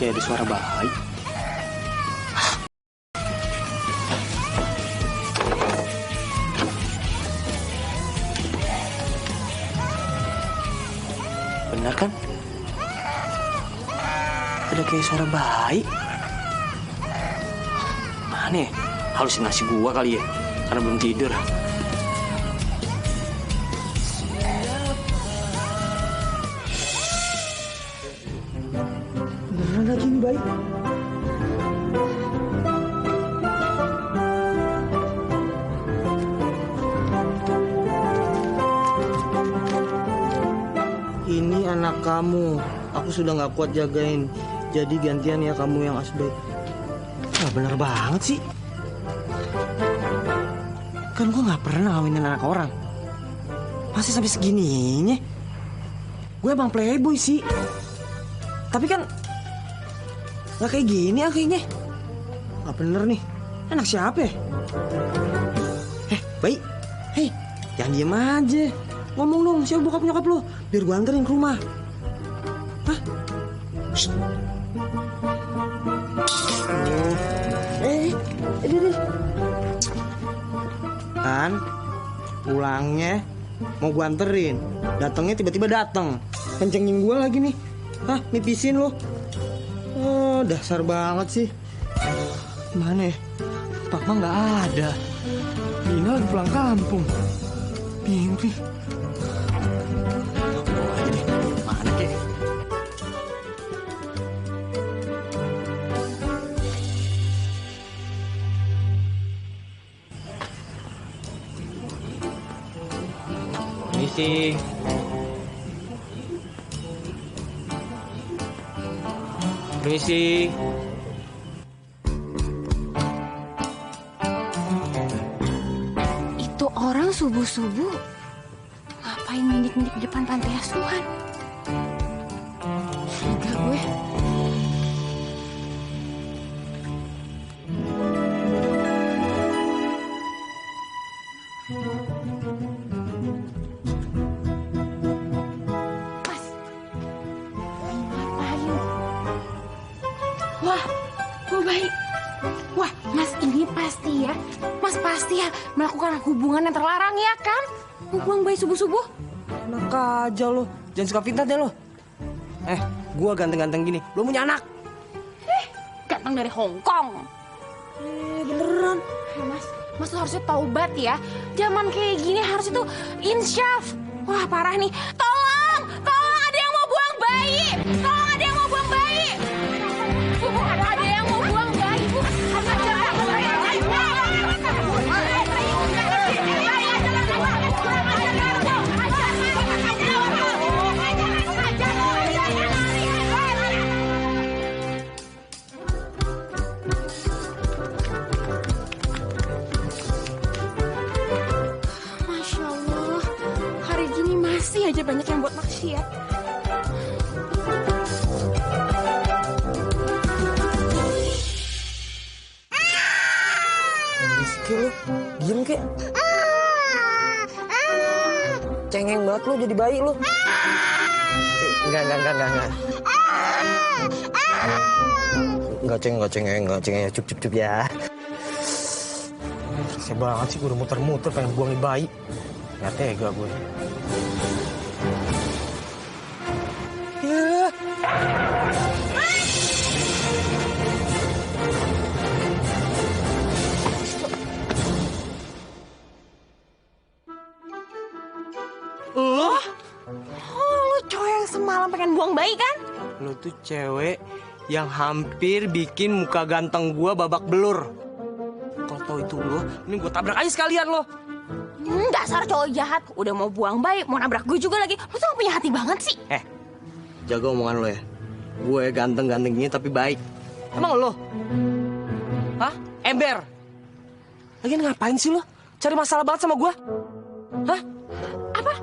Kayak ada suara bayi. Benar kan? Ada kayak suara bayi. Mana ya? Halusinasi gua kali ya? Karena belum tidur. Beneran lagi ini bayi. Ini anak kamu. Aku sudah nggak kuat jagain. Jadi gantian ya kamu yang asbak. Wah, bener banget sih. Kan gue nggak pernah ngawinin anak orang. Masih sampai segininya. Gue emang playboy sih. Tapi kan nggak kayak gini kayaknya. Nggak bener nih. Anak siapa ya? Bayi. Hei, jangan diem aja. Ngomong dong, siapa bokap nyokap lo? Biar gue anterin ke rumah. Hah? Shh. Deh. Kan pulangnya mau gua anterin, datangnya tiba-tiba datang, kencengin gua lagi nih. Hah, mipisin lo. Oh, dasar banget sih. Mana ya? Pak mah nggak ada. Dina lagi pulang kampung. Mimpi. Mana kek? Misi. Misi. Itu orang subuh-subuh ngapain mindik-mindik di depan pantai asuhan? Enggak gue. Mas, ngapain? Wah, gue baik. Wah, Mas ini pasti ya. Mas pasti ya melakukan hubungan yang terlarang ya kan? Buang bayi subuh-subuh. Enak aja lo. Jangan suka pintar deh lo. Gua ganteng-ganteng gini. Belum punya anak. Ganteng dari Hong Kong. Beneran. Mas tuh harusnya taubat ya. Zaman kayak gini harus itu insyaf. Wah parah nih. Tolong ada yang mau buang bayi. Tolong ada yang mau buang bayi. Bu, ada yang mau buang bayi, Bu. Masya Allah, hari gini masih aja banyak yang buat maksiat. Rizky lo. Diem kek. Cengeng banget lo jadi bayi lo. Enggak. Enggak cengeng. Cup ya. Rasanya banget sih gue udah muter-muter pengen buang bayi. Nggak tega gue. Oh, lu cowok yang semalam pengen buang bayi kan? Lo tuh cewek yang hampir bikin muka ganteng gua babak belur. Kalau tau itu lo, ini gua tabrak aja sekalian lo. Dasar cowok jahat. Udah mau buang bayi, mau nabrak gue juga lagi. Lu tuh gak punya hati banget sih. Jaga omongan lo ya. Gue ganteng-ganteng gini tapi baik. Emang lo? Hah? Ember? Lagian ngapain sih lo? Cari masalah banget sama gua? Hah? Apa?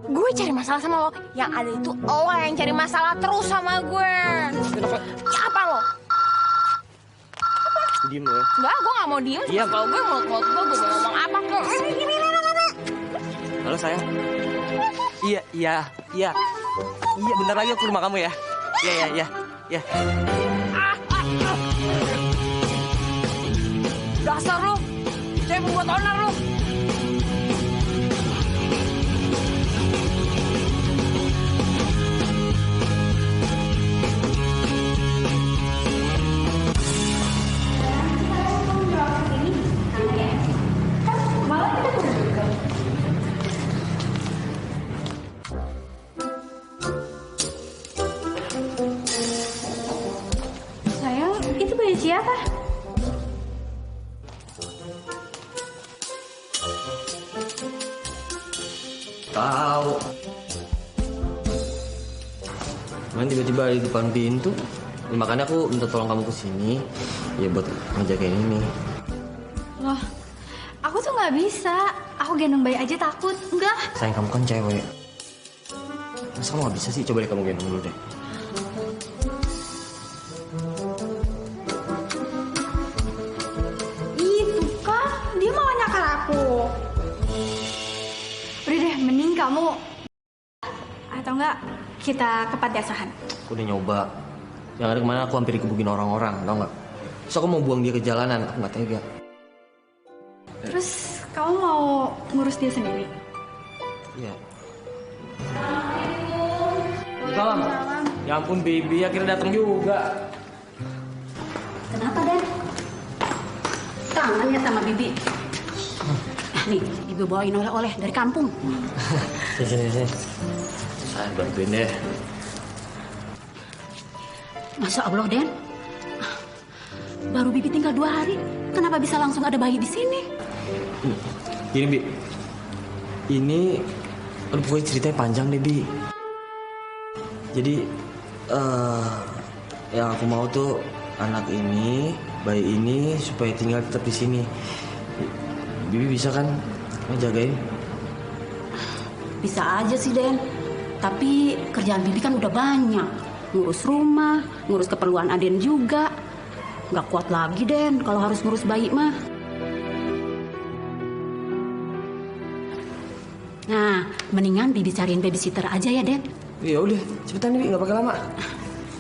Gue cari masalah sama lo. Yang ada itu lo yang cari masalah terus sama gue. Ya apa lo? Diem lo ya. Enggak, gue gak mau diem. Diam. Kalau gue mau ngomong apa ke... Halo sayang. Iya, bentar lagi aku ke rumah kamu ya. Iya. Ya. Dasar lu, saya pembuat onar lu. Sayang, itu baju siapa? Tahu. Cuman tiba-tiba di depan pintu. Ya, makanya aku minta tolong kamu kesini. Ya buat ngejagain ini. Loh, aku tuh nggak bisa. Aku gendong bayi aja takut. Enggak. Sayang, kamu kan cewek. Masa kamu gak bisa sih? Coba deh kamu gendong dulu deh. Itu kan, dia malah nyakar aku. Udah deh, mending kamu atau enggak kita ke panti asuhan. Aku udah nyoba. Yang ada kemana aku hampir dikebukin orang-orang, tau gak? Terus aku mau buang dia ke jalanan, aku gak tega. Terus kamu mau ngurus dia sendiri? Iya. Salam. Ya ampun, baby akhirnya datang juga. Kenapa, Dan? Kangen ya sama Bibi? Nih, Ibu bawain oleh-oleh dari kampung. Sini. Saya bantuin deh. Masya Allah, Den. Baru Bibi tinggal 2 hari. Kenapa bisa langsung ada bayi di sini? Gini, Bi. Ini, aduh, pokoknya ceritanya panjang deh, Bi. Jadi, yang aku mau tuh anak ini, bayi ini supaya tinggal tetap di sini. Bibi bisa kan ngejagain? Bisa aja sih, Den. Tapi kerjaan Bibi kan udah banyak. Ngurus rumah, ngurus keperluan Aden juga. Nggak kuat lagi, Den, kalau harus ngurus bayi mah. Nah, mendingan Bibi cariin babysitter aja ya, Den. Ya udah, cepetan nih, Bi, nggak pakai lama.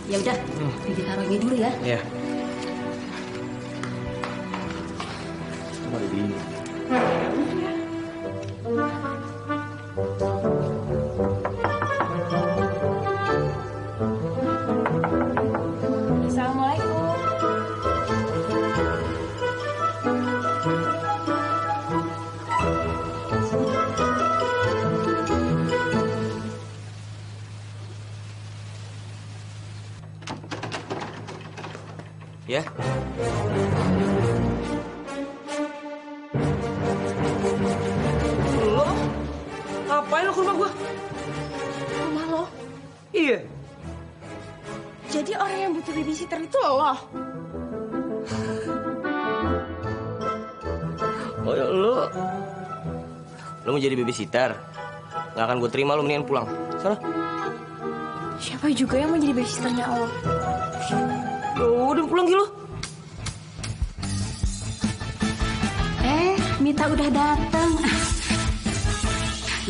Ya udah, Bibi taruh ini dulu ya. Iya. Mari, Bi. Assalamualaikum. Ya. Lo? Ngapain lo ke rumah gua? Rumah lo? Iya. Jadi orang yang butuh babysitter itu lo? Oh, ya, lo mau jadi babysitter? Nggak akan gue terima, lo mendingan pulang. Sana. Siapa juga yang mau jadi babysitternya lo? Udah pulang gitu. Mita udah datang.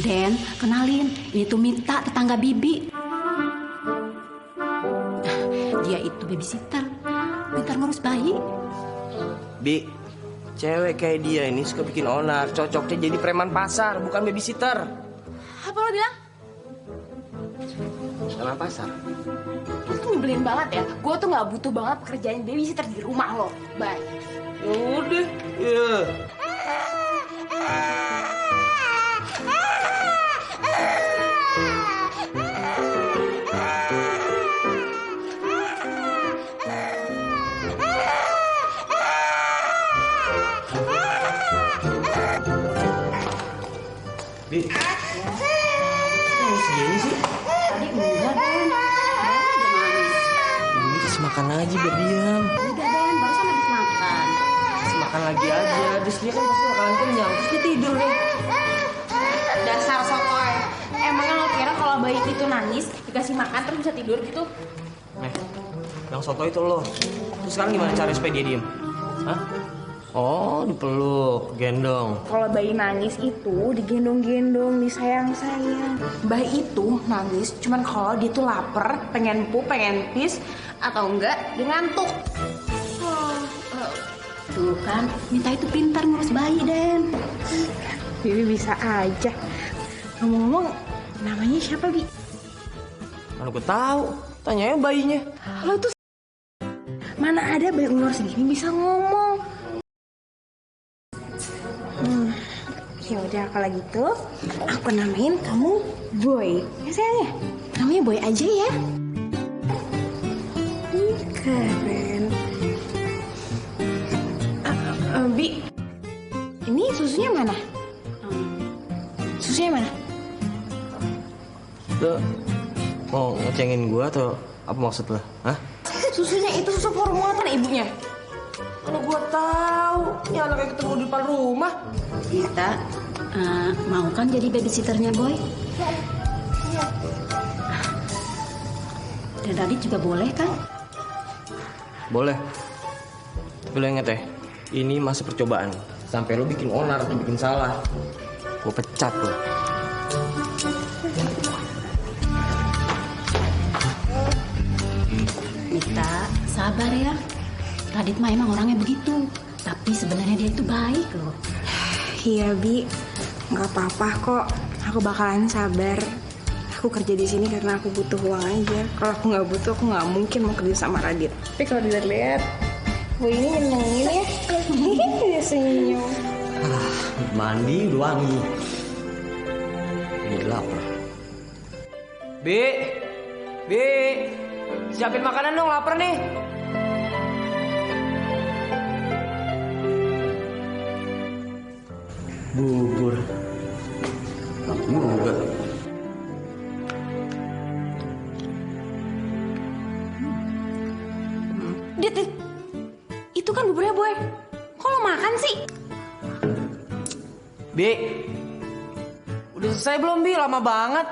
Den, kenalin, ini tuh Mita, tetangga Bibi. Dia itu babysitter, bentar ngurus bayi. Bi, cewek kayak dia ini suka bikin onar. Cocoknya jadi preman pasar, bukan babysitter. Apa lo bilang? Preman pasar. Lo tuh nyebelin banget ya. Gue tuh nggak butuh banget pekerjaan babysitter di rumah lo. Bye. Udah, ya. Bi, kok segini sih? Tadi enggak, Den. Baru aja nangis. Ini kasih makan lagi biar diam. Udah, Den, barusan habis makan. Kasih makan lagi aja. Terus dia kan pasti bakalan kenyang. Terus dia tidur deh. Dasar sotoy. Emangnya lo kira kalau bayi itu nangis dikasih makan terus bisa tidur gitu? Yang soto itu lo. Terus sekarang gimana cara supaya dia diem? Hah? Oh, dipeluk, gendong. Kalau bayi nangis itu digendong-gendong, disayang-sayang. Bayi itu nangis cuman kalau dia tuh lapar, pengen pup, pengen pis, atau enggak dia ngantuk. Tuh kan, Mita itu pintar ngurus bayi, Den. Bibi bisa aja. Ngomong-ngomong, namanya siapa, Bi? Mana gue tahu. Tanyain bayinya. Lo tuh mana ada bayi umur segini bisa ngomong. Ya udah kalau gitu, aku namain kamu Boy. Ya sayang ya? Namanya Boy aja ya. Keren. Bi, ini susunya mana? Susunya mana? Lo mau ngecengin gue atau apa maksud lo? Hah? Susunya itu susu formulatan ibunya. Mana gue tahu. Ya anaknya ketemu di depan rumah. Mita, mau kan jadi babysitternya Boy? Dan Radit juga boleh kan? Boleh. Tapi lo inget ya, ini masa percobaan. Sampai lo bikin onar atau bikin salah, gue pecat lo. Mita, sabar ya. Radit mah emang orangnya begitu. Tapi sebenarnya dia itu baik loh. Iya Bi, nggak apa-apa kok. Aku bakalan sabar. Aku kerja di sini karena aku butuh uang aja. Kalau aku nggak butuh, aku nggak mungkin mau kerja sama Radit. Tapi kalau dilihat-lihat, Bu ini nyenengin ya. Dia senyum. Mandi udah wangi. Ini lapar. Bi, siapin makanan dong, lapar nih. Bubur. Juga. Dit, itu kan buburnya Boy. Kok lo makan sih? Bi, udah selesai belum Bi? Lama banget.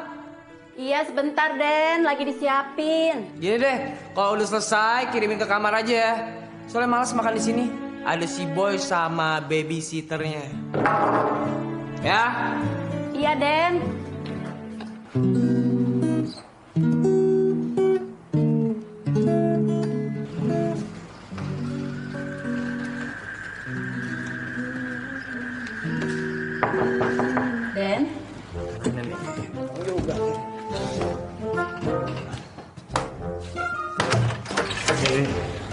Iya sebentar Den, lagi disiapin. Gini deh, kalau udah selesai kirimin ke kamar aja ya. Soalnya malas makan di sini. Ada si Boy sama babysitternya. Ya? Iya Den. Den,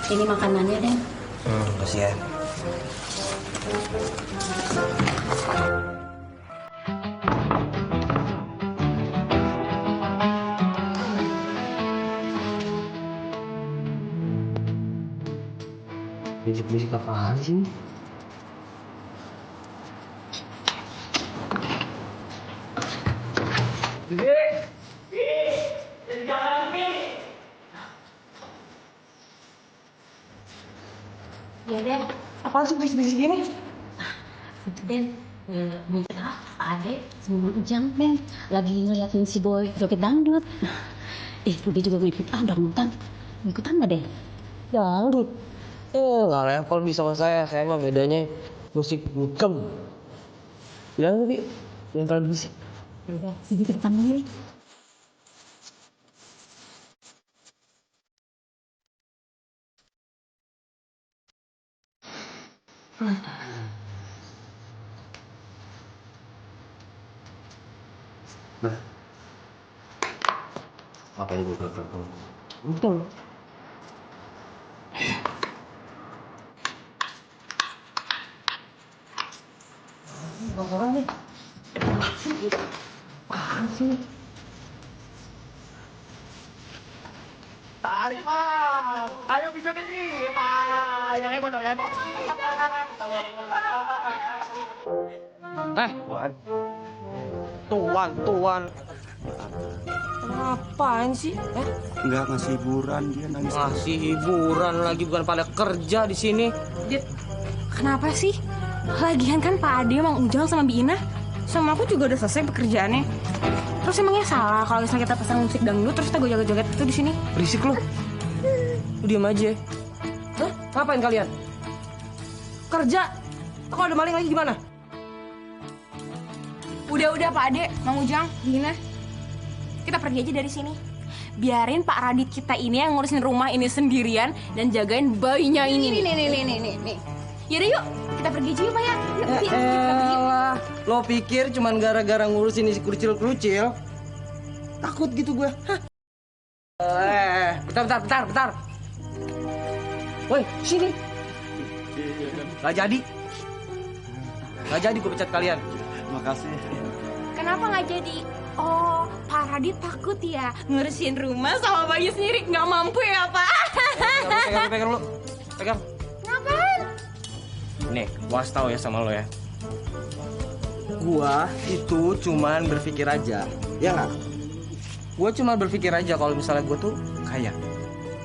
ini makanannya Den. Makasih ya. Bisik-bisik apaan sih? Iya Den. Apaan sih bisik-bisik gini? Itu Den, Mita, Ade, semua Ujang Den lagi ngeliatin si Boy joget dangdut. Dia juga mau ikut dangdutan. Mau ikutan nggak Den? Dangdut. Nggak level bisa sama saya. Saya mah bedanya musik bukem. Bilang Bi, yang terlalu bisik. Udah, sini ke depan dulu. Apa ibu kakak? Betul. Orang nih. Apaan sih? Tarik Pak, ayo bisa ke sini Pak, yang hebat dong ya. Tuan. Apaan sih? Nggak ngasih hiburan, dia nangis. Ngasih hiburan lagi, bukan pada kerja di sini. Dit, kenapa sih? Lagian kan Pak Ade, Mang Ujang sama Bi Ina sama aku juga udah selesai pekerjaannya. Terus emangnya salah kalau misalnya kita pasang musik dangdut terus kita joget-joget itu di sini? Berisik lu. Lu diam aja. Hah? Ngapain kalian? Kerja. Kalau ada maling lagi gimana? Udah Pak Ade, Mang Ujang, Bi Ina. Kita pergi aja dari sini. biarin Pak Radit kita ini yang ngurusin rumah ini sendirian dan jagain bayinya ini. Nih. Yaudah yuk, kita pergi aja yuk Pak ya. Yuk, kita pergi. Lo pikir cuman gara-gara ngurusin isi kerucil-kerucil? Takut gitu gue. Hah? Bentar. Woi, sini. Gak jadi gue pecat kalian. Makasih. Kenapa nggak jadi? Oh, Pak Radit takut ya ngurusin rumah sama bayi sendiri. Nggak mampu ya Pak? Pegang lu. Pegang. Ngapain? Nih, gua kasih tau ya sama lo ya. Gua itu cuman berpikir aja, ya nggak? Gua cuma berpikir aja kalau misalnya gua tuh kaya.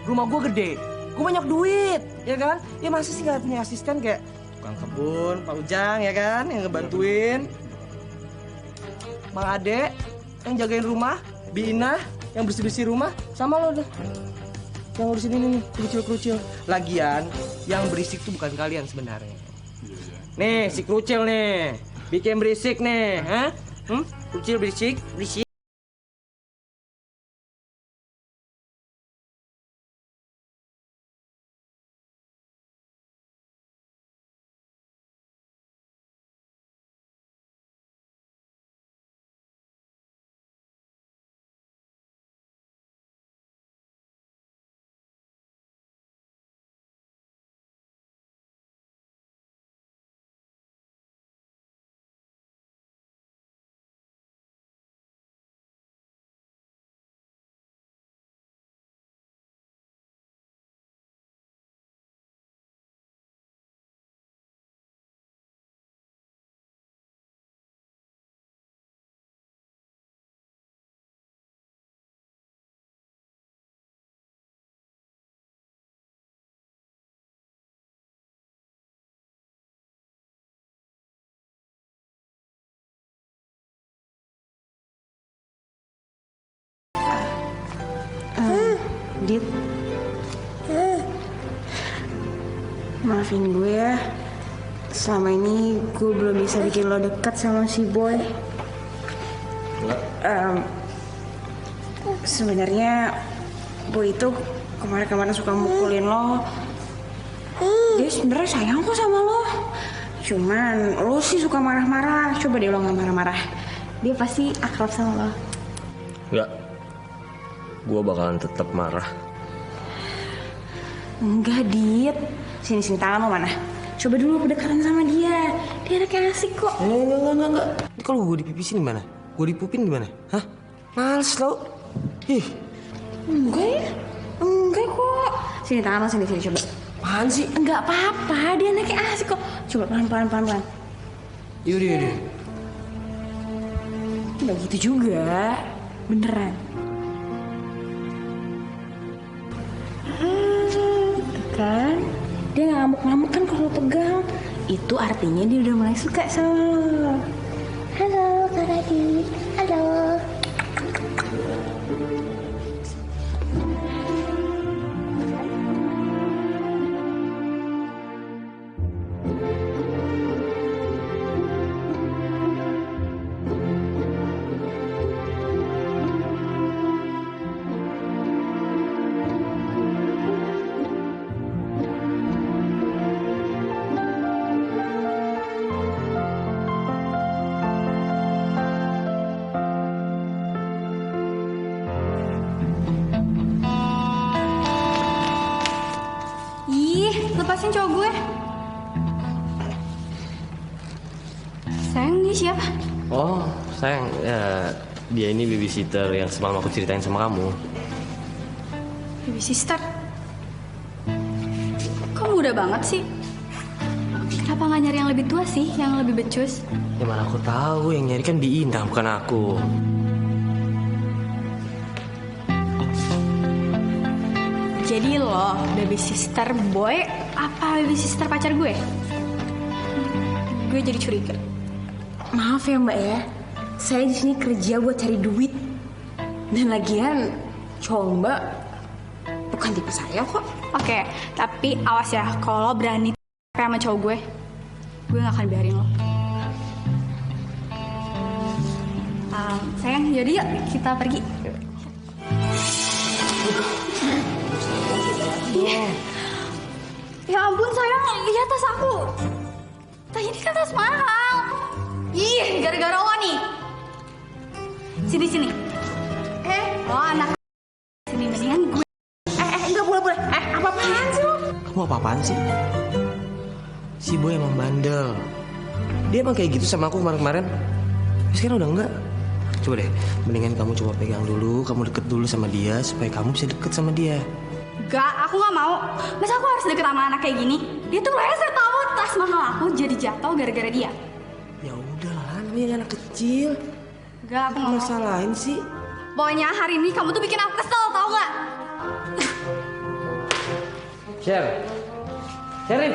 Rumah gua gede, gua banyak duit, ya kan? Ya masa sih nggak punya asisten kayak tukang kebun, Pak Ujang, ya kan? Yang ngebantuin. Mang Ade yang jagain rumah, Bina yang bersih-bersih rumah, sama lo deh. Yang ngurusin ini nih, kerucil-kerucil. Lagian, yang berisik tuh bukan kalian sebenarnya. Nih, si kerucil nih, bikin berisik nih, hah? Kerucil berisik. Dit, maafin gue ya. Selama ini gue belum bisa bikin lo dekat sama si Boy. Sebenarnya Boy itu kemarin-kemarin suka mukulin lo. Dia sebenarnya sayang kok sama lo. Cuman lo sih suka marah-marah. Coba deh lo nggak marah-marah. Dia pasti akrab sama lo. Enggak. Gue bakalan tetap marah. Enggak, Dit. Sini tangan lo mana? Coba dulu berdekatan sama dia. Dia anaknya asik kok. Enggak. Ini kalau gue dipipisin gimana? Gue dipupin gimana? Hah? Males lo. Ih. Enggak ya? Enggak kok. Sini tangan lo, sini coba. Apaan sih? Enggak apa-apa, dia anaknya asik kok. Coba pelan-pelan. Yaudah. Enggak gitu juga. Beneran. Kan? Dia ngamuk-ngamuk kan kalau pegang. Itu artinya dia udah mulai suka sama lo. Halo, Kak Radit. Halo. Lepasin cowok gue. Sayang, ini siapa? Oh, sayang. Ya, dia ini babysitter yang semalam aku ceritain sama kamu. Baby sister. Kok muda banget sih? Kenapa nggak nyari yang lebih tua sih, yang lebih becus? Ya mana aku tahu, yang nyari kan Bi Indah, bukan aku. Jadi lo baby sister Boy apa baby sister pacar gue? Gue jadi curiga. Maaf ya Mbak ya, saya di sini kerja buat cari duit. Dan lagian cowok Mbak bukan tipe saya kok. Oke, tapi awas ya kalau lo berani sama cowok gue gak akan biarin lo. Sayang, yaudah yuk kita pergi. Ya ampun sayang, lihat tas aku. Tas ini kan tas mahal. Ih, gara-gara lo nih. Sini. Lo anak sini mendingan gue. Enggak boleh. Apa-apaan sih lo? Kamu apa-apaan sih? Si Boy emang bandel. Dia emang kayak gitu sama aku kemarin-kemarin. Tapi sekarang udah enggak. Coba deh, mendingan kamu coba pegang dulu, kamu deket dulu sama dia supaya kamu bisa deket sama dia. Gak, aku gak mau. Masa aku harus deket sama anak kayak gini? Dia tuh leser tahu tas mahal aku jadi jatuh gara-gara dia. Ya udahlah, namanya anak kecil. Gak, aku gak mau. Masalahin sih. Pokoknya hari ini kamu tuh bikin aku kesel, tau gak? Sherin.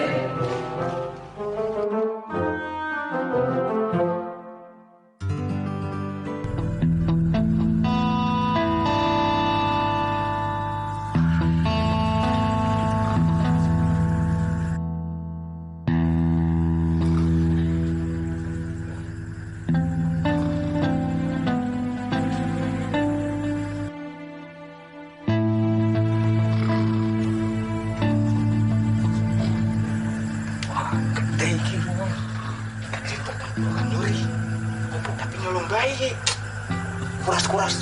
Kuras.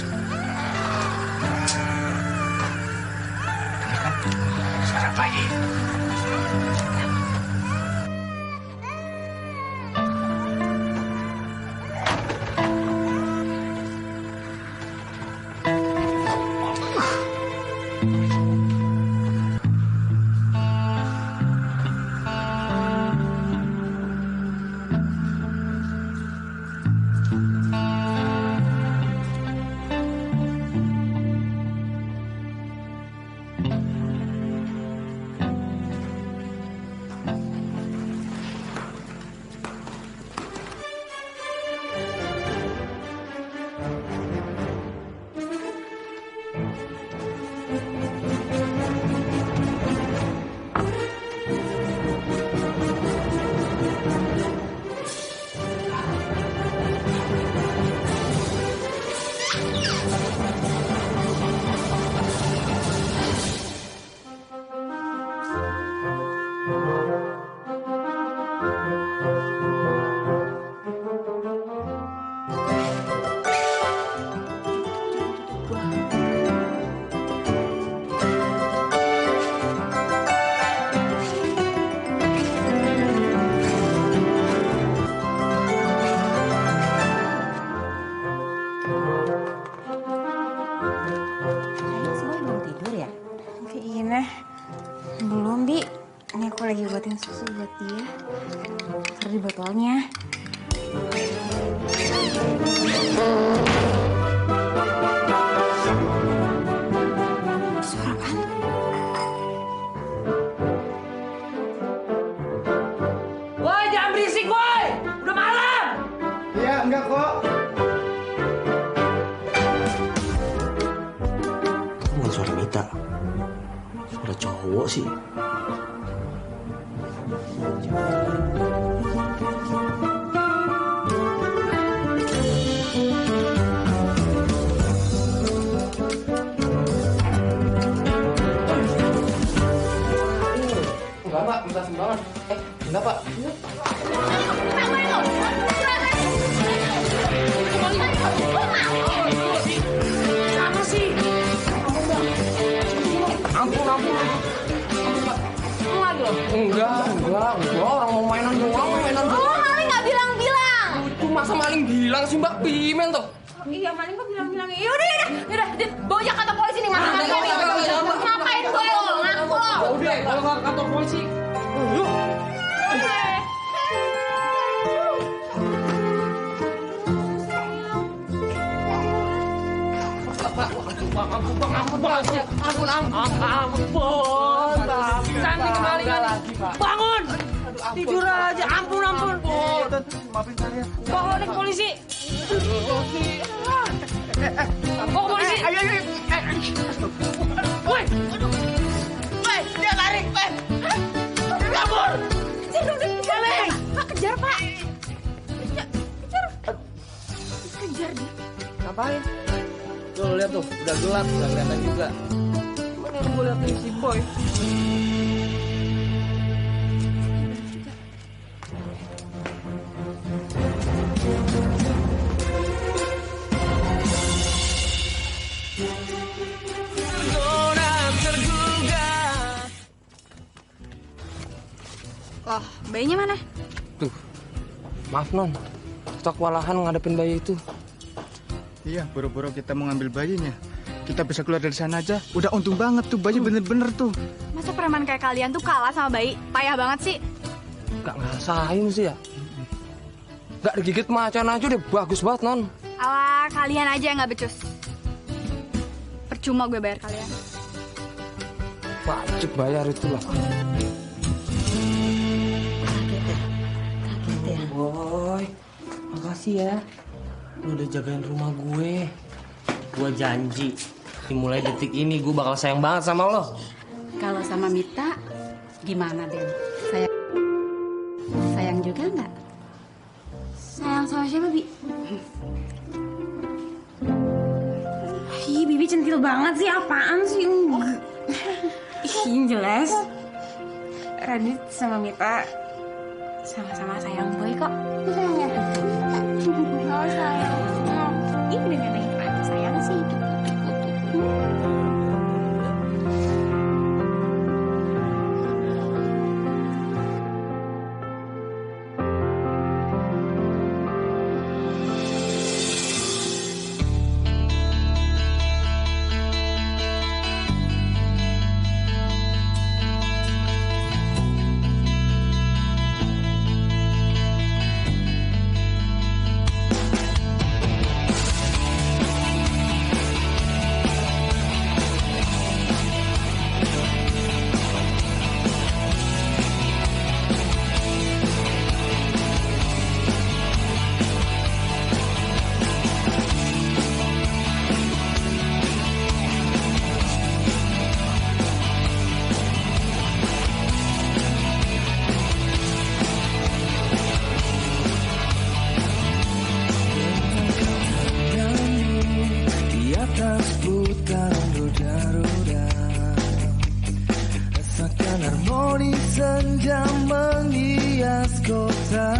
Suara bayi. Belum, Bi. Ini aku lagi buatin susu buat dia. Taruh di botolnya. Suara apaan? Woi, jangan berisik, woi! Udah malam! Iya, enggak kok. Itu bukan suara Mita. Suara cowok sih. Enggak, Pak. Minta sumbangan. Enggak, Pak. Apa sih? Ampun. Enggak. Orang mau mainan doang. Oh, maling nggak bilang-bilang. Itu masa maling bilang sih, Mbak Pimen tuh. Iya, maling kok bilang-bilang. Yaudah. Dit, bawa ke kantor polisi nih, Mas. Ngapain gue lo? Ngaku lo. Udah, kalau ke kantor polisi. Yuk. Ampun. Santi kembali lagi, Pak. Bangun. Tidur aja. Ampun. Maafin saya. Bawa naik polisi. Bawa ke polisi. Ayo. Woi. Woi, dia lari, woi. Dia kabur. Kejar. Pak, kejar, Pak. Kejar dia. Ngapain? Tuh, lihat tuh. Udah gelap. Udah kelihatan juga. liatin si Boy. Loh, bayinya mana? Tuh, maaf non, kita kewalahan ngadepin bayi itu. Iya, buru-buru kita mau ngambil bayinya. Kita bisa keluar dari sana aja. Udah untung banget tuh, bayi bener-bener tuh. Masa preman kayak kalian tuh kalah sama bayi? Payah banget sih. Gak ngerasain sih ya. Gak digigit macan aja udah bagus banget non. Alah, kalian aja yang gak becus. Percuma gue bayar kalian. Wajib bayar itu lah. Boy, makasih ya. Lu udah jagain rumah gue. Gue janji, dimulai detik ini gue bakal sayang banget sama lo. Kalau sama Mita, gimana Den? Sayang juga nggak? Sayang sama siapa, Bi? Ih, Bibi centil banget sih. Apaan sih? Ih, jelas. Radit sama Mita sama-sama sayang Boy kok. Oh, sayang. Ini dengan yang Radit sayang sih. senja menghias kota,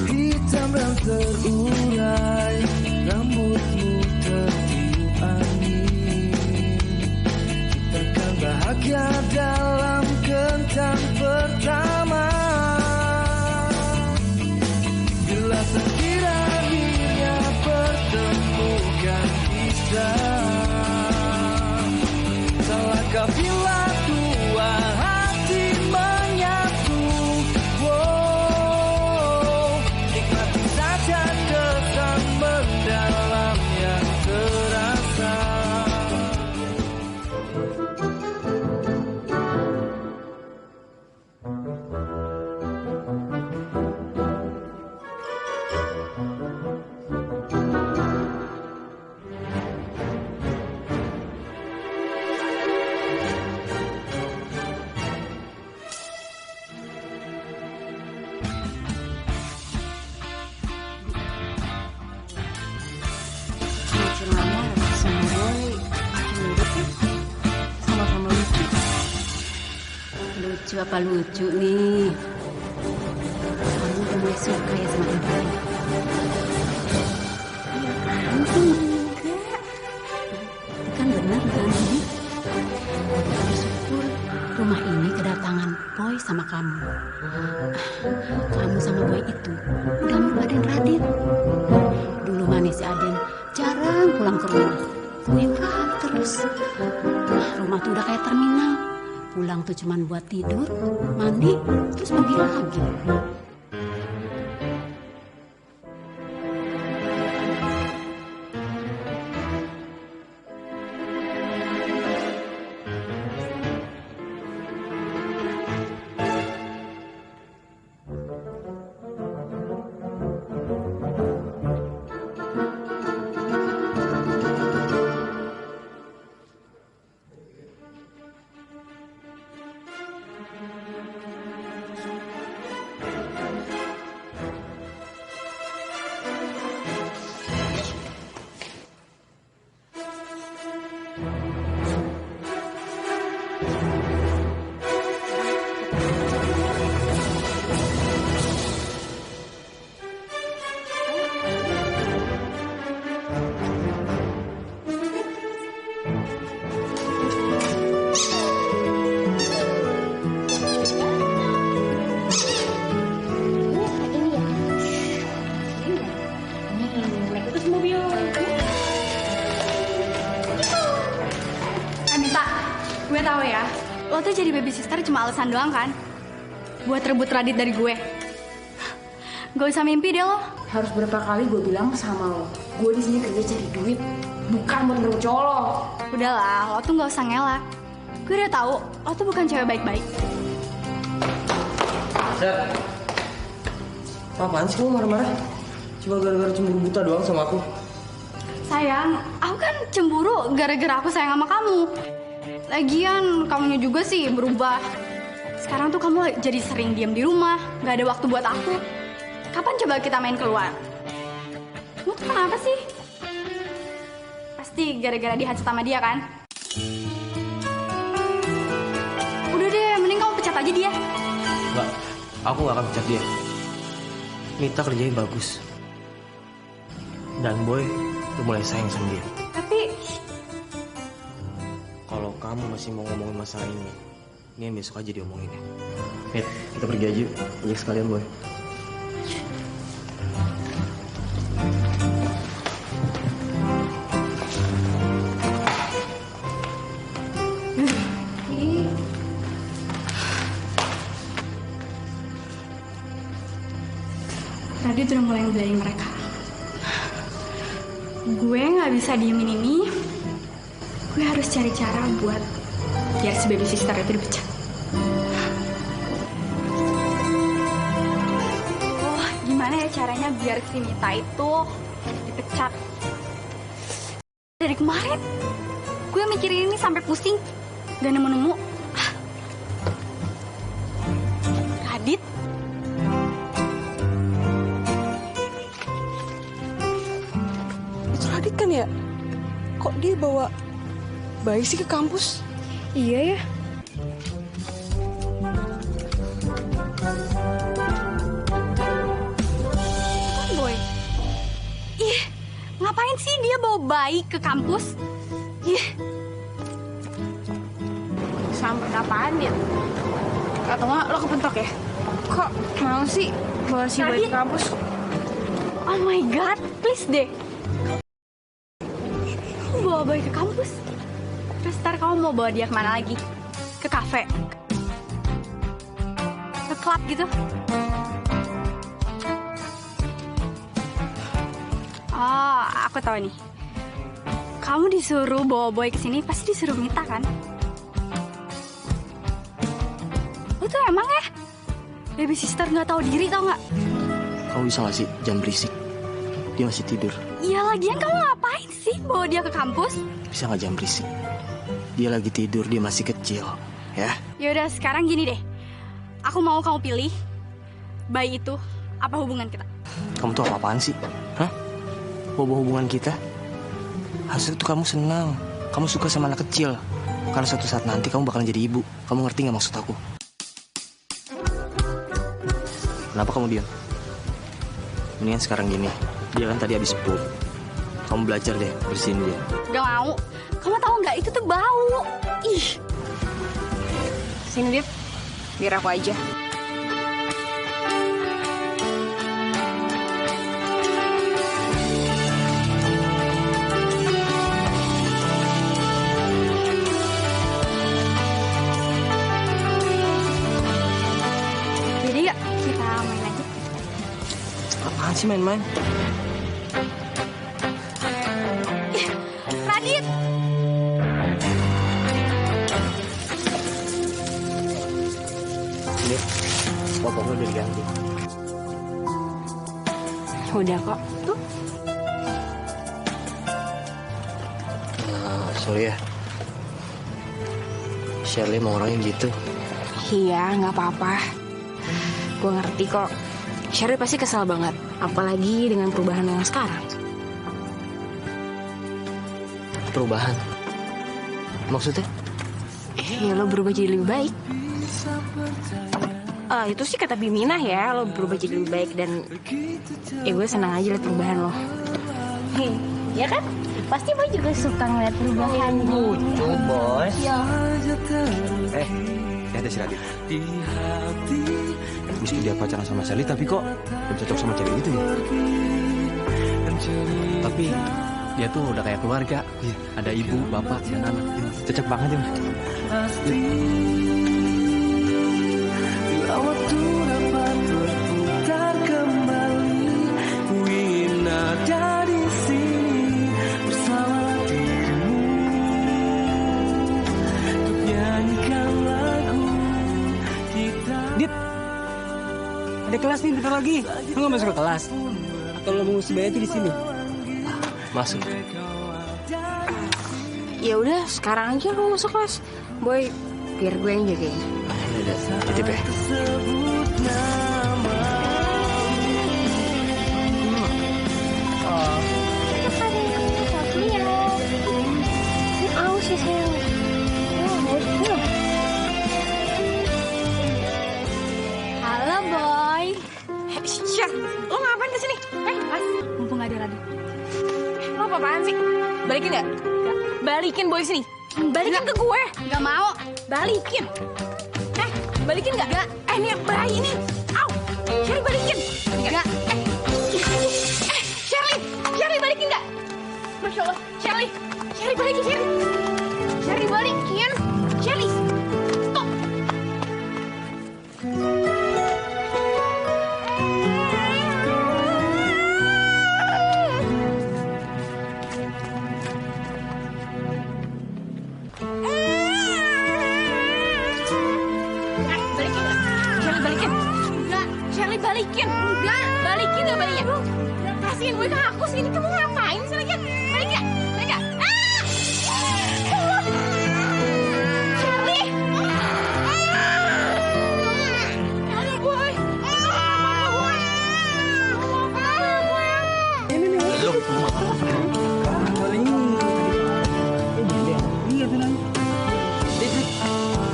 hitam dan terurai, rambutmu tertiup angin, ciptakan bahagia dalam kencan pertama. Bila takdir akhirnya pertemukan kita, salahkah bila dua hati menyatu? Wow, nikmati saja kesan mendalam yang terasa. Sama-sama lucu. Lucu apa lucu nih? Kamu udah mulai suka ya sama Ibu? Iya kan? Enggak. Kan benar kan ini? Bersyukur rumah ini kedatangan Boy sama kamu. Kamu sama Boy itu udah melupain Radit. Dulu manis si Aden jarang pulang ke rumah. Nekat terus. Rumah tuh udah kayak terminal. Pulang tuh cuman buat tidur, mandi, terus pergi lagi. lo tuh jadi baby sister cuma alasan doang kan? Buat rebut Radit dari gue. Gak usah mimpi deh lo. Harus berapa kali gue bilang sama lo, gue di sini kerja cari duit, bukan buat ngerebut cowok lo. Udahlah, lo tuh gak usah ngelak. Gue udah tahu lo tuh bukan cewek baik-baik. Seth, apaan sih kamu marah-marah? Cuma gara-gara cemburu buta doang sama aku. Sayang, aku kan cemburu gara-gara aku sayang sama kamu. Lagian, kamunya juga sih berubah. Sekarang tuh kamu jadi sering diam di rumah, gak ada waktu buat aku. Kapan coba kita main keluar? Kamu tuh kenapa sih? Pasti gara-gara dihasut sama dia kan? Udah deh, mending kamu pecat aja dia. Enggak, aku gak akan pecat dia. Mita kerjanya bagus. Dan Boy udah mulai sayang sama dia. Tapi Kalau kamu masih mau ngomongin masalah ini yang besok aja diomongin ya. Mit, kita pergi aja yuk. Ajak sekalian Boy. Radit udah mulai ngebelain mereka. Gue gak bisa diemin ini. Gue harus cari cara buat biar si baby sister itu dipecat. Oh, gimana ya caranya biar si Mita itu dipecat? Dari kemarin, gue mikirin ini sampai pusing. Gak nemu-nemu. Radit? Itu Radit kan ya? Kok dia bawa bayi sih ke kampus? Iya ya. Boy. Ih, ngapain sih dia bawa bayi ke kampus? Ih. Sampai kapan ya? Atau nggak lo kepentok ya? Kok mau sih bawa si bayi ke kampus? Oh my god, please deh. Kamu bawa bayi ke kampus? Terus ntar kamu mau bawa dia kemana lagi? Ke kafe? Ke klub gitu? Oh, aku tahu nih. Kamu disuruh bawa boy ke sini pasti disuruh Mita kan? Lu tuh emang ya baby sister nggak tahu diri tau nggak? Kamu bisa gak sih jangan berisik? Dia masih tidur. Iya lagian kamu ngapain sih bawa dia ke kampus? Bisa gak jangan berisik? Dia lagi tidur, dia masih kecil, ya? Yaudah sekarang gini deh. Aku mau kamu pilih bayi itu apa hubungan kita? Kamu tuh apa-apaan sih? Hah? Bawa hubungan kita? Hasil tuh kamu senang. Kamu suka sama anak kecil. Karena suatu saat nanti kamu bakalan jadi ibu. Kamu ngerti gak maksud aku? Kenapa kamu diam? Mendingan sekarang gini. Dia kan tadi habis pup. Kamu belajar deh bersihin dia. Gak mau. Kamu tahu nggak itu tuh bau. Ih. Sini Dit, biar aku aja. Jadi yuk kita main aja. Apaan sih main-main? Ih, Radit. Ini popoknya udah diganti. Udah kok. Tuh. Sorry ya. Shirley mau orangnya gitu. Iya, nggak apa-apa. Gue ngerti kok. Sherry pasti kesal banget, apalagi dengan perubahan yang sekarang. Perubahan? Maksudnya? Ya lo berubah jadi lebih baik. Itu sih kata Biminah ya, lo berubah jadi lebih baik dan gue senang aja liat perubahan lo. Ya kan? Pasti Boy juga suka ngeliat perubahan. Lucu, Boy. Ya. Lihat si Radit. Meski dia pacaran sama Sally, tapi kok cocok sama cewek itu ya? Tapi dia tuh udah kayak keluarga. Iya. Ada ibu, bapak, dan anak. Cocok banget ya, Mas. Pasti bila waktu dapat berputar kembali, ku ingin ada di sini bersama dirimu untuk nyanyikan lagu kita. Dit, ada kelas nih bentar lagi. Lu nggak masuk ke kelas? Atau lo mau sebaik aja di sini? Masuk. Ya udah, sekarang aja lu masuk kelas. Boy, biar gue yang jagain. Titip ya. Sebut nama. Aus ya sayang. Halo boy. Syah, lo ngapain kesini? Pas, mumpung gak ada Radit. Lo apa-apaan sih? Balikin gak? Balikin boy sini. Balikin ke gue. Gak mau. Balikin. Balikin gak? Gak. Ini bayi nih. Au. Sherry balikin. Gak. Sherry balikin gak? Masya Allah. Sherry balikin, Sherry. Sherry balikin. Sherry. Stop. Sherry balikin. Enggak. Balikin gak bayinya? Kasihin gue ke aku sini. Kamu ngapain sih lagi? Balik gak? Balik gak? Sherry. Aduh gue.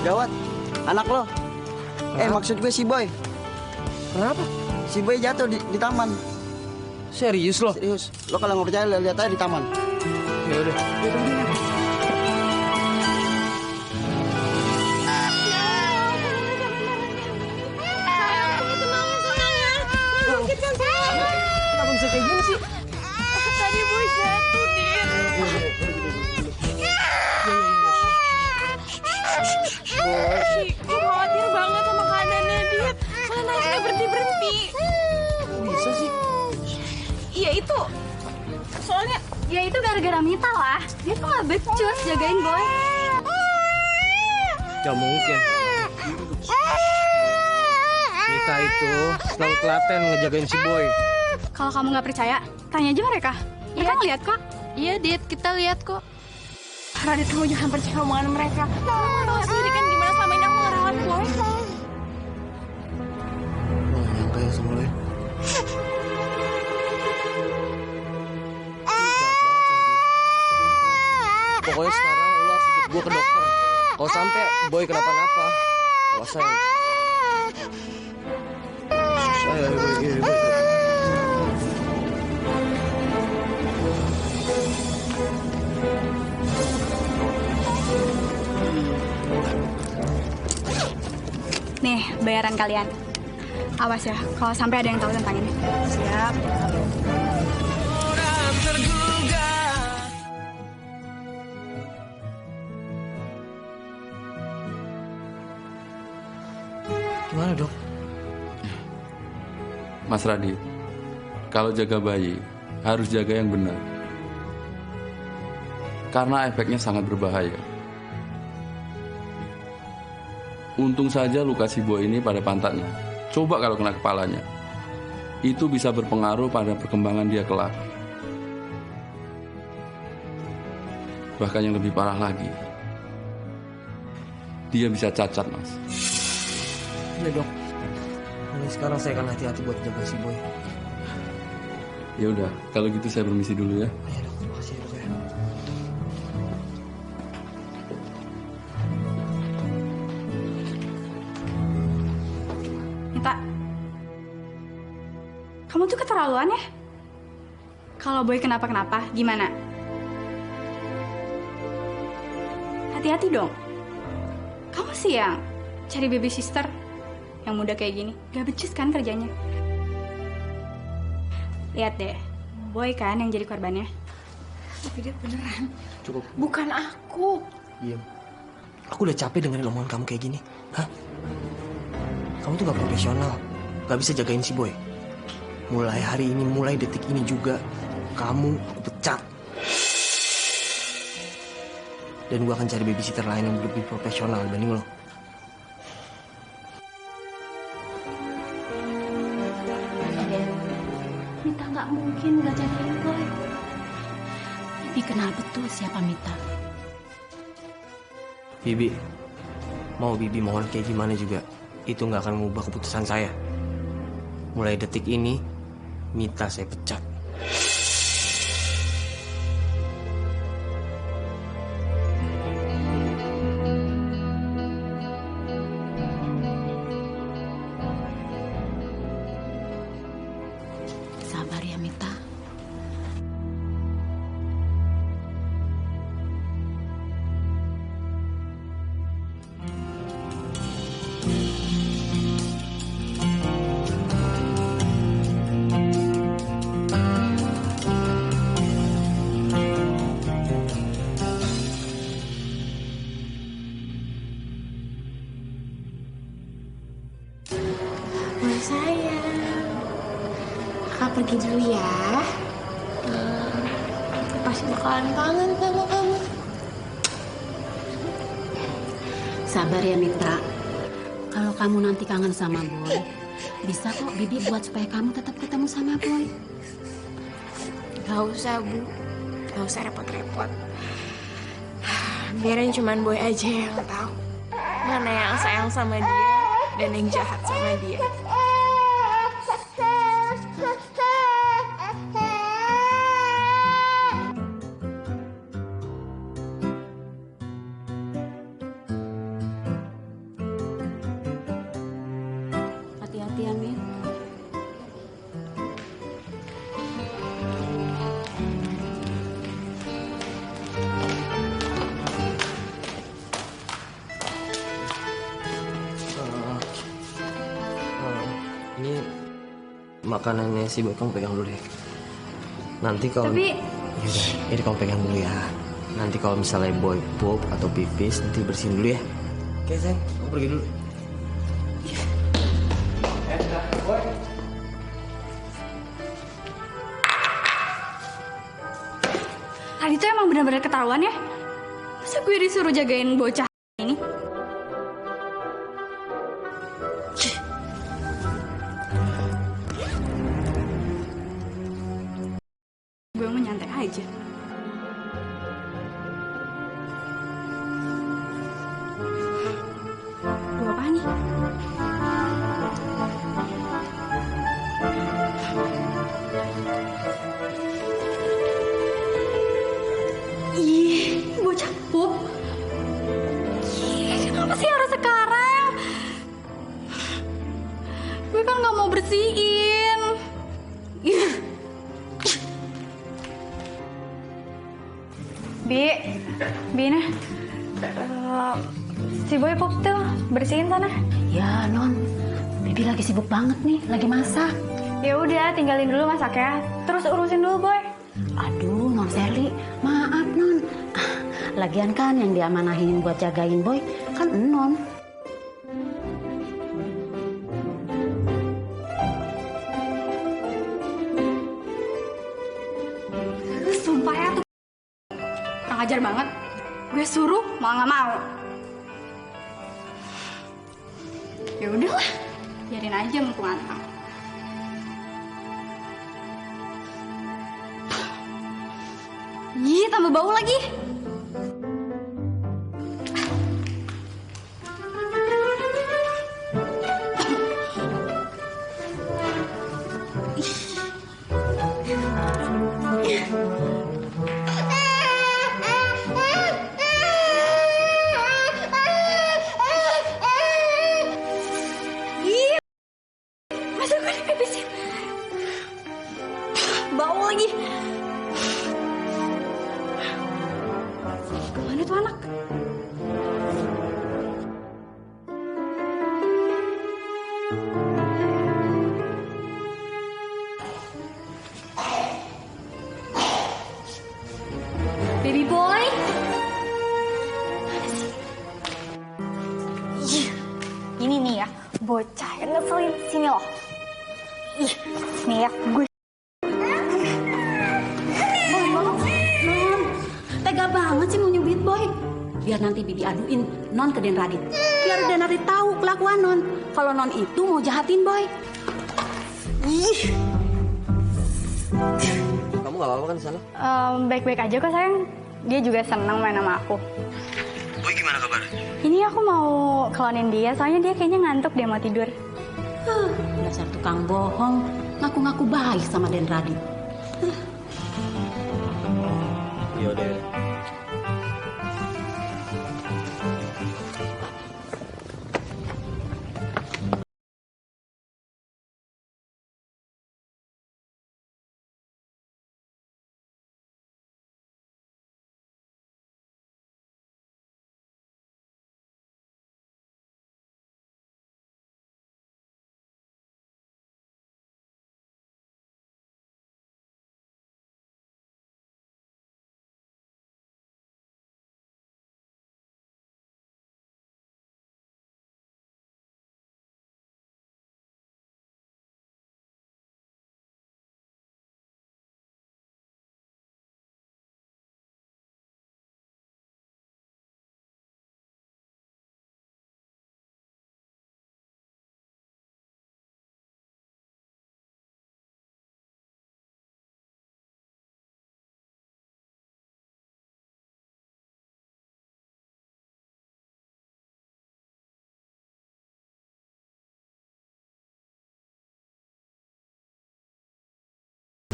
Gawat, anak lo. Maksud gue si Boy. Kenapa? Si Boy jatuh di taman. Serius lo? Serius. Lo kalau nggak percaya lihat aja di taman. Ya udah. Kenapa bisa kayak gini sih? Tadi Boy jatuh, Din. Gue khawatir banget sama keadaannya dia. Soalnya naiknya berhenti-berhenti. Bisa sih. Iya itu. Soalnya Ya itu gara-gara Mita lah. Dia tuh gak becus jagain boy. Gak mungkin. Mita itu selalu telaten ngejagain si Boy. Kalau kamu gak percaya, tanya aja mereka. Mereka ngeliat kok. Iya, Dit, kita lihat kok. Radit, kamu jangan percaya omongan mereka. Kamu tahu sendiri kan gimana selama ini aku ngerawat Boy. Oh, nyangka ya sama lo ya. Pokoknya sekarang lo harus ikut gue ke dokter. Kalau sampai Boy kenapa-napa, awas aja. Ayo, Boy. Nih, bayaran kalian. Awas ya, kalau sampai ada yang tahu tentang ini. Siap. Gimana dok? Mas Radit, kalau jaga bayi harus jaga yang benar. Karena efeknya sangat berbahaya. Untung saja luka si Boy ini pada pantatnya. Coba kalau kena kepalanya. Itu bisa berpengaruh pada perkembangan dia kelak. Bahkan yang lebih parah lagi, dia bisa cacat, Mas. Iya dok. Mulai sekarang saya akan hati-hati buat jaga si Boy. Ya udah, kalau gitu saya permisi dulu ya. Iya dok, terima kasih dok ya. Mita, kamu tuh keterlaluan ya? Kalau Boy kenapa-kenapa, gimana? Hati-hati dong. Kamu sih yang cari baby sister yang muda kayak gini. Gak becus kan kerjanya? Lihat deh, Boy kan yang jadi korbannya. Tapi dia beneran. Cukup. Bukan aku. Iya. Aku udah capek dengerin omongan kamu kayak gini. Hah? Kamu tuh gak profesional. Gak bisa jagain si Boy. Mulai hari ini, mulai detik ini juga, kamu aku pecat. Dan gue akan cari babysitter lain yang lebih profesional dibanding lo. Mita nggak mungkin nggak jagain Boy. Bibi kenal betul siapa Mita. Bibi, mau Bibi mohon kayak gimana juga, itu nggak akan mengubah keputusan saya. Mulai detik ini, Mita saya pecat. Sabar ya Mita. Boy sayang. Kakak pergi dulu ya. Aku pasti bakalan kangen sama kamu. Sabar ya Mita. Kalau kamu nanti kangen sama Boy, bisa kok Bibi buat supaya kamu tetap ketemu sama Boy. Gak usah, Bu. Gak usah repot-repot. Biarin cuman Boy aja yang tahu mana yang sayang sama dia dan yang jahat sama dia. Hati-hati ya Mit. Ini makanannya si Boy, kamu pegang dulu deh. Nanti kalau... Tapi... Yaudah, ini kamu pegang dulu ya. Nanti kalau misalnya Boy pup atau pipis, nanti bersihin dulu ya. Oke sayang, kamu pergi dulu. Tadi tuh emang benar-benar ketahuan ya. Masa gue disuruh jagain bocah ini? Gue mau nyantai aja. Gue apa nih? Ih, bocah pup. Ih, kenapa sih harus sekarang? Gue kan gak mau bersihin. Ih. Bina, si Boy pup tuh bersihin sana. Ya Non, Bibi lagi sibuk banget nih, lagi masak. Ya udah, tinggalin dulu masaknya, terus urusin dulu Boy. Aduh, Non Sherly, maaf Non. Lagian kan yang diamanahin buat jagain Boy kan Non. Sumpah ya tuh kurang ajar banget. Gue suruh malah nggak mau. Ya udahlah, biarin aja mumpung antang. Ih, tambah bau lagi. Ih, masa gue dipipisin? Bau lagi. Kemana tuh anak? ngeselin. Sini loh. Ih, sini ya, gue. Non, tega banget sih mau nyubit Boy. Biar nanti Bibi aduin Non ke Den Radit. Biar Den Radit tahu kelakuan Non. Kalau Non itu mau jahatin Boy. Ih. Kamu gak apa-apa kan di sana? Baik-baik aja kok sayang. Dia juga senang main sama aku. Boy gimana kabar? Ini aku mau klonin dia, soalnya dia kayaknya ngantuk dia mau tidur. Dasar tukang bohong, ngaku-ngaku baik sama Den Radit. Yaudah.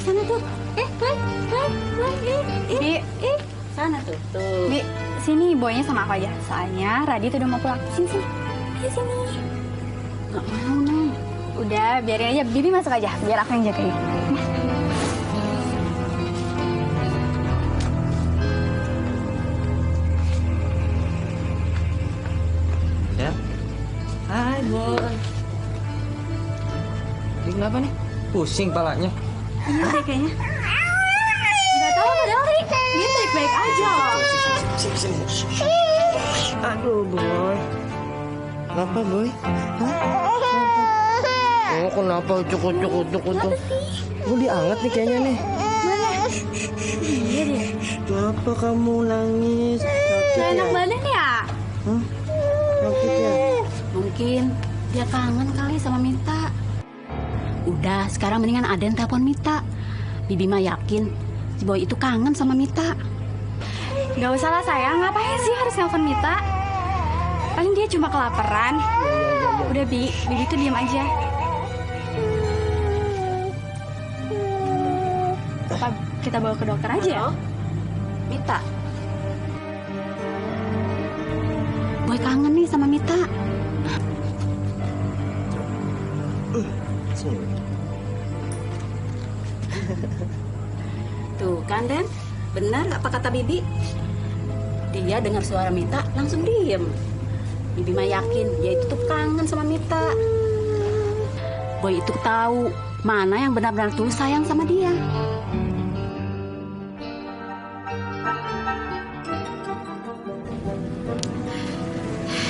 Sana tuh. Bi, Sana tuh. Bi, sini boynya sama aku aja. Soalnya Radit udah mau pulang. Sini. Sini. Gak mau Non. Udah, biarin aja. Bibi masuk aja, biar aku yang jagain. Ya. Hai Boy. Ini kenapa nih? Pusing palanya. Iya deh kayaknya. Gak tahu padahal dia baik-baik aja. Sini. Aduh, Boy. Kenapa, Boy? Hah? Oh, kenapa ucuk. Gue dianget nih kayaknya nih. Mana? Iya deh. Kenapa kamu nangis? Sakit Gak ya? enak badan ya? Hah? Sakit ya? Mungkin dia kangen kali sama Mita. Udah, sekarang mendingan Aden telepon Mita. Bibi mah yakin si Boy itu kangen sama Mita. Gak usah lah sayang, ngapain sih harus nelfon Mita? Paling dia cuma kelaparan. Udah Bibi tuh diam aja. Apa kita bawa ke dokter aja? Mita. Boy kangen nih sama Mita. Tuh kan Den, benar apa kata Bibi? Dia dengar suara Mita langsung diem. Bibi mah yakin dia itu tuh kangen sama Mita. Boy itu tahu mana yang benar-benar tulus sayang sama dia.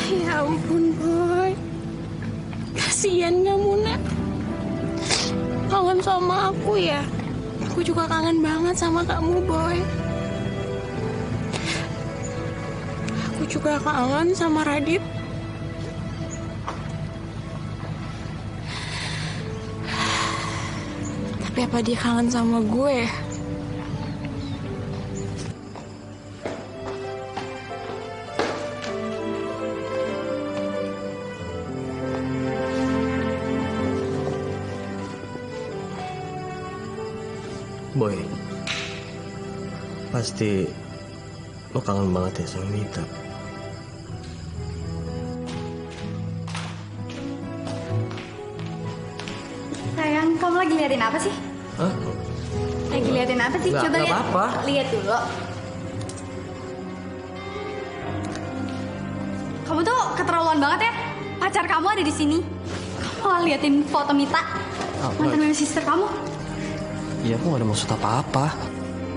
Ya ampun, Boy. Kasian kamu, Nak. Kangen sama aku ya? Aku juga kangen banget sama kamu, Boy. Aku juga kangen sama Radit. Tapi apa dia kangen sama gue? Boy, pasti lo kangen banget ya sama Mita. Sayang, kamu lagi liatin apa sih? Hah? Lagi liatin apa sih? Nggak, Coba nggak lihat. apa-apa. Lihat dulu. Kamu tuh keterlaluan banget ya. Pacar kamu ada di sini. Kamu malah liatin foto Mita. Mantan baby sister kamu. Iya, aku gak ada maksud apa-apa.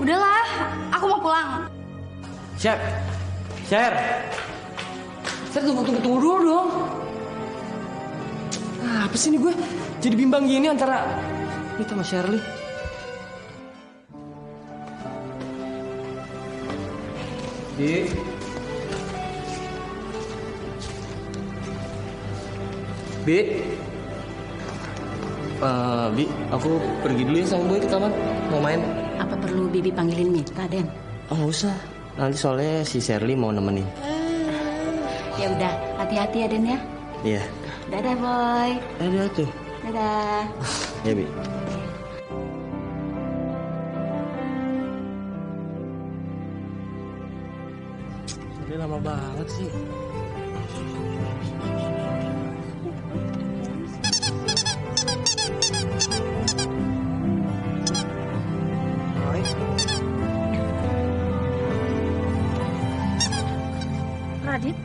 Udahlah, aku mau pulang. Share, tunggu dulu dong. Apa sih ini gue? Jadi bimbang gini antara Mita sama Shirley. Bi. Bi. Bi, aku pergi dulu ya sama Boy ke taman. Mau main. Apa perlu Bibi panggilin Mita, Den? Oh, nggak usah. Nanti soalnya si Shirley mau nemenin. Ya udah, hati-hati ya, Den ya. Iya. Dadah, Boy. Dadah tuh. Dadah. Ya, Bi. Ini lama banget sih. Radit?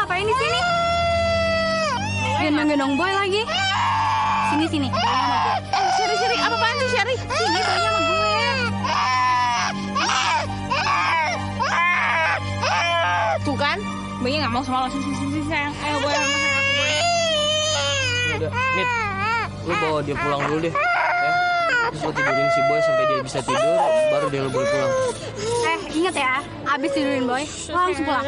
Ngapain di sini? Gendong-gendong Boy lagi. Sini. Sherry, apa-apaan sih Sherry? Sini Boynya sama gue. Tuh kan, Boynya nggak mau sama lo. Sini, sayang. Ayo Boy, sama aku Boy. Udah, Mit. Lu bawa dia pulang dulu deh. Ya. Terus lu tidurin si Boy sampai dia bisa tidur, baru dia lu boleh pulang. Ingat ya, abis tidurin Boy, langsung pulang.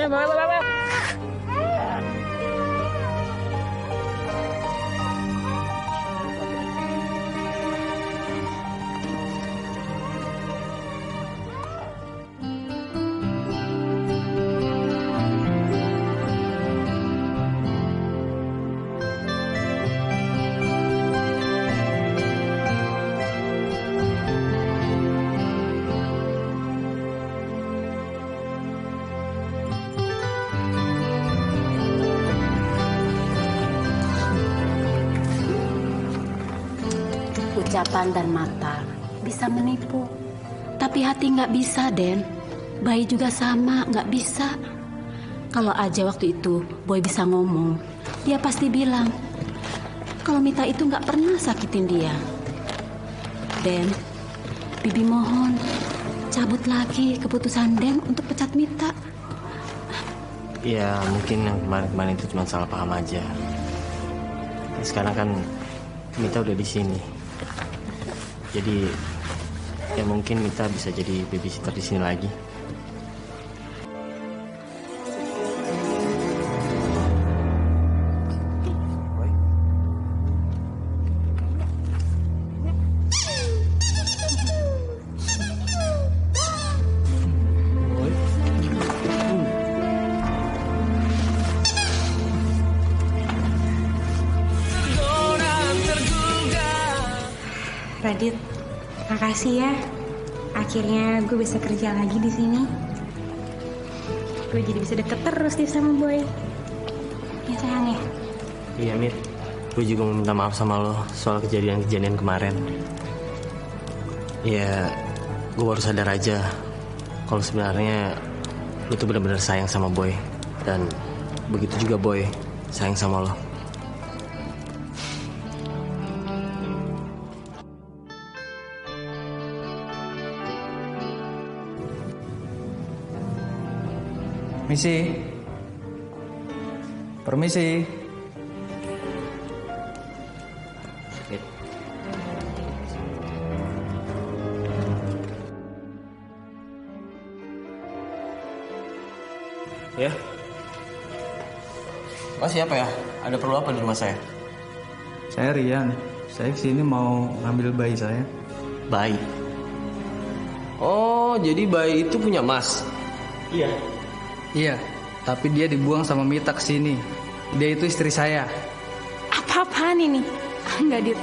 Ucapan dan mata bisa menipu, tapi hati nggak bisa, Den. Bayi juga sama, nggak bisa. Kalau aja waktu itu Boy bisa ngomong, dia pasti bilang kalau Mita itu nggak pernah sakitin dia. Den, Bibi mohon cabut lagi keputusan Den untuk pecat Mita. Ya mungkin yang kemarin itu cuma salah paham aja. Sekarang kan Mita udah di sini. Jadi ya mungkin Mita bisa jadi babysitter di sini lagi. Radit, makasih ya. Akhirnya gue bisa kerja lagi di sini. Gue jadi bisa deket terus nih sama Boy. Ya sayang ya. Iya Mit, gue juga mau minta maaf sama lo soal kejadian kemarin. Ya, gue baru sadar aja kalau sebenarnya lo tuh benar-benar sayang sama Boy. Dan begitu juga Boy sayang sama lo. Permisi. Ya. Mas siapa ya? Ada perlu apa di rumah saya? Saya Rian. Saya kesini mau ngambil bayi saya. Bayi? Oh, jadi bayi itu punya Mas? Iya, tapi dia dibuang sama Mita kesini. Dia itu istri saya. Apa-apaan ini? Enggak, Dit.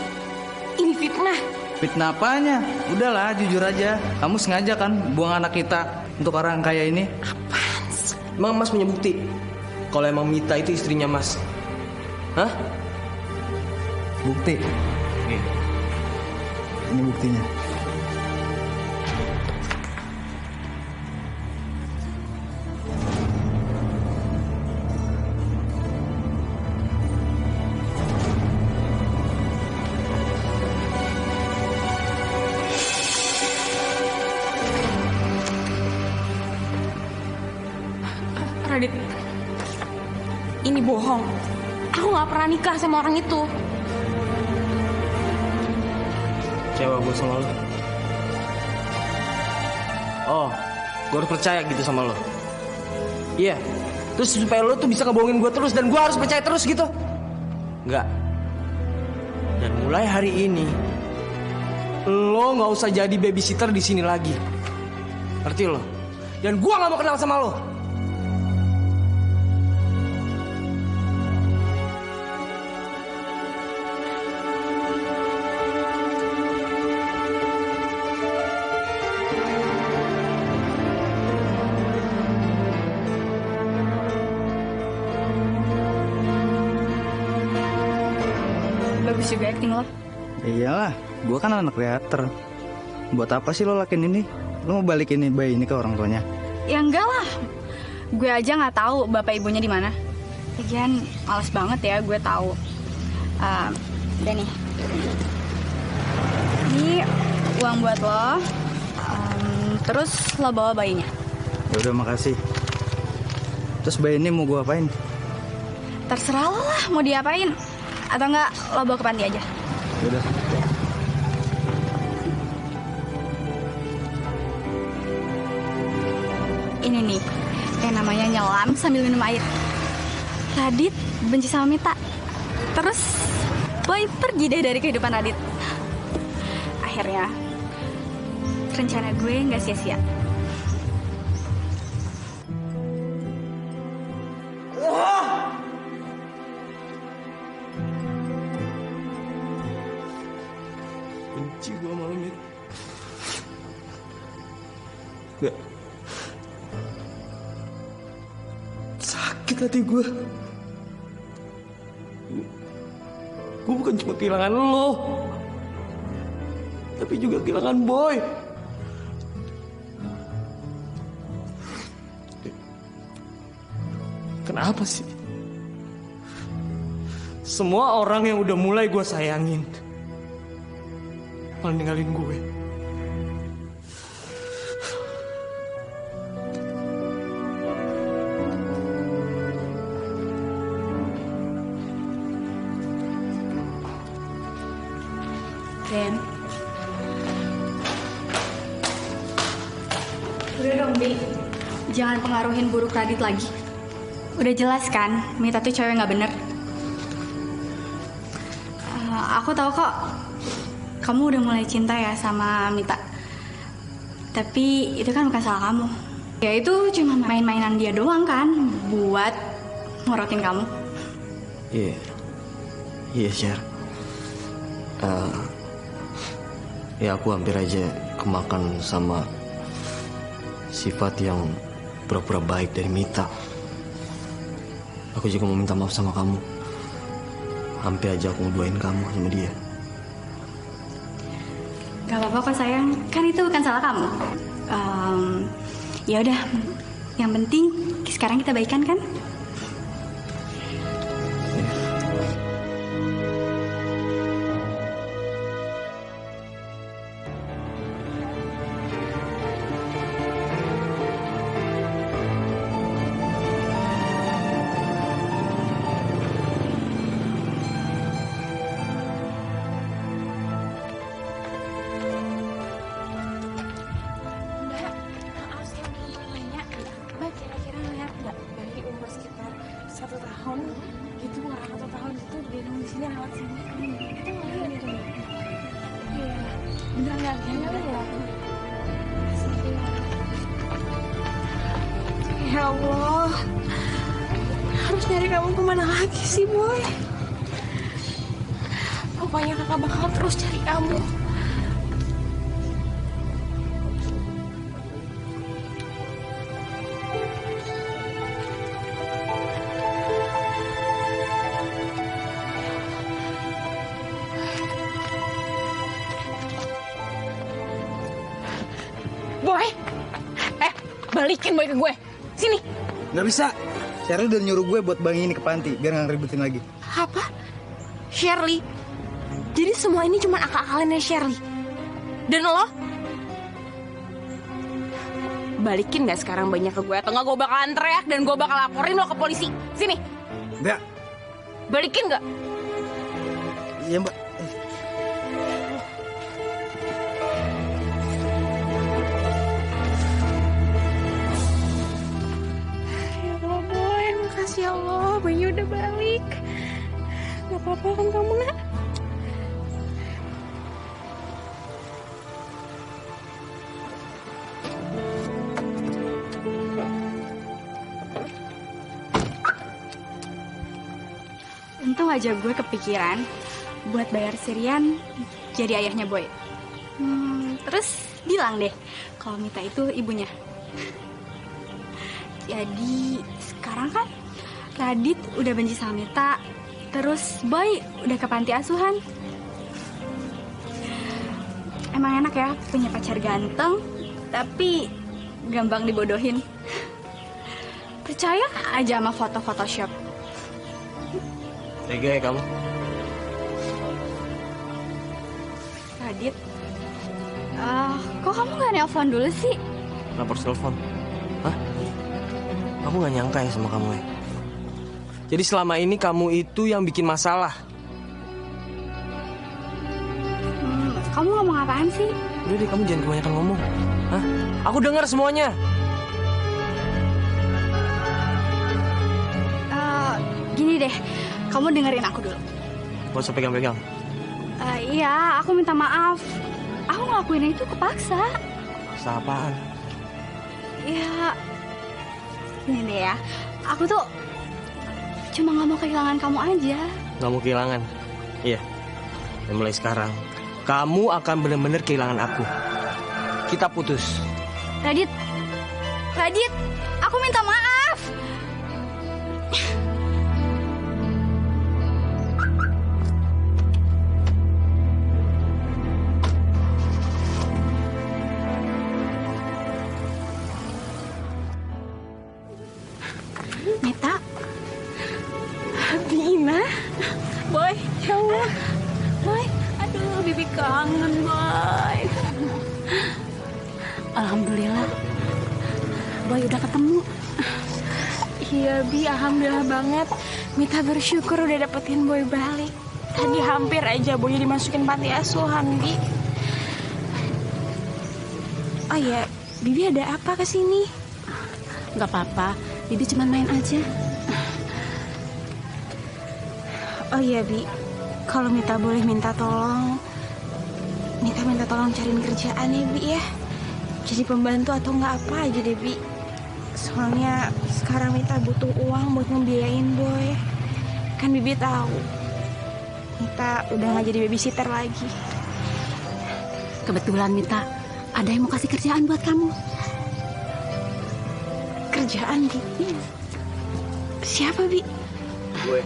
Ini fitnah. Fitnah apanya? Udahlah, jujur aja. Kamu sengaja kan buang anak kita untuk orang kaya ini? Emang Mas punya bukti kalau emang Mita itu istrinya Mas? Hah? Bukti. Ini buktinya. Radit, ini bohong. Aku nggak pernah nikah sama orang itu. Kecewa gue sama lo. Oh, gue harus percaya gitu sama lo. Iya, terus supaya lo tuh bisa ngebohongin gue terus dan gue harus percaya terus gitu. Enggak. Dan mulai hari ini, lo nggak usah jadi babysitter di sini lagi. Ngerti lo? Dan gue nggak mau kenal sama lo. Bagus juga acting lo. Iyalah, gua kan anak teater. Buat apa sih lo lakuin ini? Lo mau balikin bayi ini ke orang tuanya? Ya enggak lah. Gue aja nggak tahu bapak ibunya di mana. Lagian males banget ya gue tahu. Udah nih. Ini uang buat lo. Terus lo bawa bayinya. Ya udah, makasih. Terus bayi ini mau gua apain? Terserah lo lah mau diapain. Atau enggak lo bawa ke panti aja. Ya udah. Ini nih, yang namanya nyelam sambil minum air. Radit benci sama Mita. Terus Boy pergi deh dari kehidupan Radit. Akhirnya rencana gue nggak sia-sia. Benci gue sama lo, Mit. Gak. Sakit hati gue. Gue bukan cuma kehilangan lo, tapi juga kehilangan Boy. Kenapa sih? Semua orang yang udah mulai gue sayangin malah ninggalin gue. Den. Udah dong, Bi. Jangan pengaruhin buruk Radit lagi. Udah jelas kan, Mita tuh cewek nggak bener. Aku tahu kok, kamu udah mulai cinta ya sama Mita. Tapi itu kan bukan salah kamu. Ya itu cuma main-mainan dia doang kan, buat ngorotin kamu. Iya, iya Sher. Ya aku hampir aja kemakan sama sifat yang pura-pura baik dari Mita. Aku juga mau minta maaf sama kamu. Hampir aja aku ngeduain kamu sama dia. Gak apa-apa kok sayang, kan itu bukan salah kamu. Ya udah, yang penting sekarang kita baikan kan? Ya Allah, harus nyari kamu kemana lagi sih, Boy? Pokoknya kakak bakal terus cari kamu. Balikin boy ke gue. Sini. Nggak bisa. Shirley udah nyuruh gue buat bang ini ke panti biar nggak ngeributin lagi. Apa? Shirley? Jadi semua ini cuma akal-akalannya Shirley? Dan lo? Balikin gak sekarang banyak ke gue? Atau gak gue bakalan teriak dan gue bakal laporin lo ke polisi. Sini. Enggak. Balikin gak? Iya mbak. Ya Allah boy, makasih ya Allah. Bayi udah balik. Gak apa-apa kan kamu nak? Untung aja gue kepikiran buat bayar Sirian jadi ayahnya Boy. Terus bilang deh kalau Mita itu ibunya. Jadi sekarang kan Radit udah benci sama Mita, terus Boy udah ke panti asuhan. Emang enak ya punya pacar ganteng, tapi gampang dibodohin. Percaya aja sama foto Photoshop. Tega ya kamu? Radit, kok kamu gak nelfon dulu sih? Kenapa harus telepon? Hah? Aku gak nyangka ya sama kamu ya. Jadi selama ini kamu itu yang bikin masalah. Kamu ngomong apaan sih? Udah deh, kamu jangan kebanyakan ngomong. Hah? Aku dengar semuanya. Gini deh, kamu dengerin aku dulu. Gak usah pegang-pegang. Iya, aku minta maaf. Aku ngelakuin itu kepaksa. Paksa apaan? Ya, ini deh ya. Aku tuh cuma gak mau kehilangan kamu aja. Gak mau kehilangan? Iya. Dan mulai sekarang, kamu akan benar-benar kehilangan aku. Kita putus. Radit, aku minta maaf. Mita, Bina, Boy, ya Allah, Boy, aduh, Bibi kangen, Boy. Alhamdulillah, Boy udah ketemu. Iya, Bi, alhamdulillah banget. Mita bersyukur udah dapetin Boy balik. Tadi hampir aja Boy dimasukin panti asuhan, Bi. Oh iya, Bibi ada apa kesini? Gak apa-apa, Bibi cuma main aja. Oh iya, Bi, kalau Mita boleh minta tolong, Mita minta tolong cariin kerjaan ya, Bi ya. Jadi pembantu atau nggak apa aja deh, Bi. Soalnya sekarang Mita butuh uang buat ngebiayain Boy. Kan Bibi tahu, Mita udah nggak jadi babysitter lagi. Kebetulan Mita, ada yang mau kasih kerjaan buat kamu. Kerjaan, Bi? Siapa, Bi? Gue.